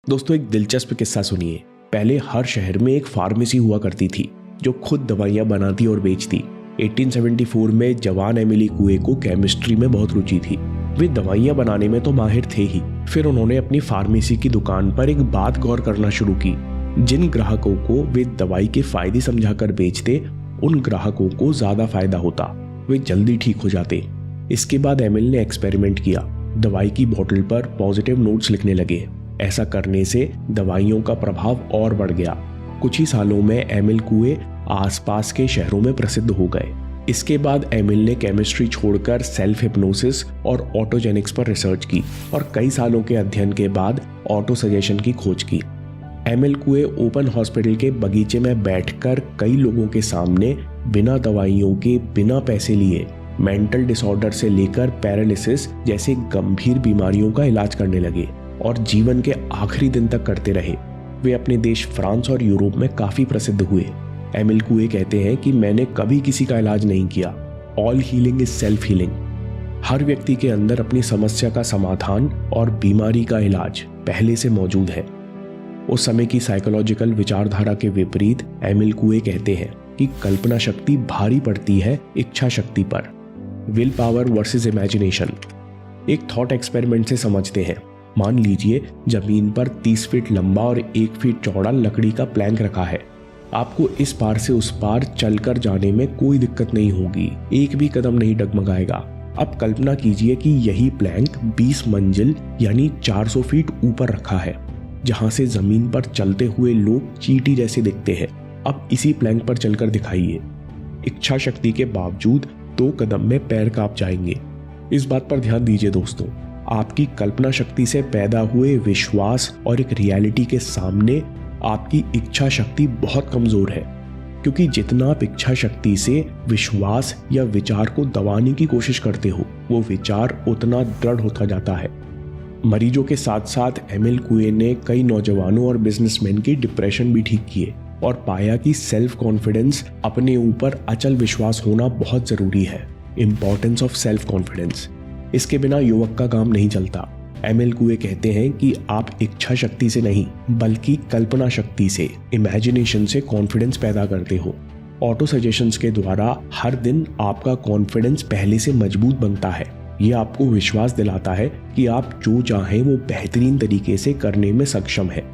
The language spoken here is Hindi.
दोस्तों, एक दिलचस्प किस्सा सुनिए। पहले हर शहर में एक फार्मेसी हुआ करती थी जो खुद दवाइयां बनाती और बेचती। 1874 में जवान एमिली कुए को केमिस्ट्री में बहुत रुचि थी। वे दवाइयां बनाने में तो माहिर थे ही, फिर उन्होंने अपनी फार्मेसी की दुकान पर एक बात गौर करना शुरू की। जिन ग्राहकों को वे दवाई के फायदे समझाकर बेचते, उन ग्राहकों को ज्यादा फायदा होता, वे जल्दी ठीक हो जाते। इसके बाद एमिल ने एक्सपेरिमेंट किया। दवाई की बोतल पर पॉजिटिव नोट्स लिखने लगे। ऐसा करने से दवाइयों का प्रभाव और बढ़ गया। कुछ ही सालों में एमिल कुए आसपास के शहरों में प्रसिद्ध हो गए। इसके बाद एमिल ने केमिस्ट्री छोड़कर सेल्फ हिप्नोसिस और ऑटोजेनिक्स पर रिसर्च की और कई सालों के अध्ययन के बाद ऑटो सजेशन की खोज की। एमिल कुए ओपन हॉस्पिटल के बगीचे में बैठकर कई लोगों के सामने बिना दवाइयों के, बिना पैसे लिए मेंटल डिसऑर्डर से लेकर पैरालिसिस जैसे गंभीर बीमारियों का इलाज करने लगे और जीवन के आखिरी दिन तक करते रहे। वे अपने देश फ्रांस और यूरोप में काफी प्रसिद्ध हुए। एमिल कुए कहते हैं कि मैंने कभी किसी का इलाज नहीं किया। All healing is self healing. हर व्यक्ति के अंदर अपनी समस्या का समाधान और बीमारी का इलाज पहले से मौजूद है। उस समय की साइकोलॉजिकल विचारधारा के विपरीत एमिल कुए कहते हैं कि कल्पना शक्ति भारी पड़ती है इच्छा शक्ति पर। Will power versus imagination. एक थॉट एक्सपेरिमेंट से समझते हैं। मान लीजिए जमीन पर 30 फीट लंबा और 1 फीट चौड़ा लकड़ी का प्लैंक रखा है। आपको इस पार से उस पार चलकर जाने में कोई दिक्कत नहीं होगी, एक भी कदम नहीं डगमगाएगा। अब कल्पना कीजिए कि यही प्लैंक 20 मंजिल यानी 400 फीट ऊपर रखा है, जहां से जमीन पर चलते हुए लोग चींटी जैसे दिखते हैं। अब इसी प्लैंक पर चलकर दिखाइए। इच्छा शक्ति के बावजूद 2 कदम में पैर कांप जाएंगे। इस बात पर ध्यान दीजिए दोस्तों, आपकी कल्पना शक्ति से पैदा हुए विश्वास और एक रियलिटी के सामने आपकी इच्छा शक्ति बहुत कमजोर है, क्योंकि जितना आप इच्छा शक्ति से विश्वास या विचार को दबाने की कोशिश करते हो, वो विचार उतना दृढ़ होता जाता है। मरीजों के साथ साथ एमिल कुए ने कई नौजवानों और बिजनेसमैन की डिप्रेशन भी ठीक किए और पाया कि सेल्फ कॉन्फिडेंस, अपने ऊपर अचल विश्वास होना बहुत जरूरी है। Importance of self confidence. इसके बिना युवक का काम नहीं चलता। एमिल कुए कहते हैं कि आप इच्छा शक्ति से नहीं, बल्कि कल्पना शक्ति से, इमेजिनेशन से कॉन्फिडेंस पैदा करते हो। ऑटो सजेशंस के द्वारा हर दिन आपका कॉन्फिडेंस पहले से मजबूत बनता है। ये आपको विश्वास दिलाता है कि आप जो चाहें वो बेहतरीन तरीके से करने में सक्षम है।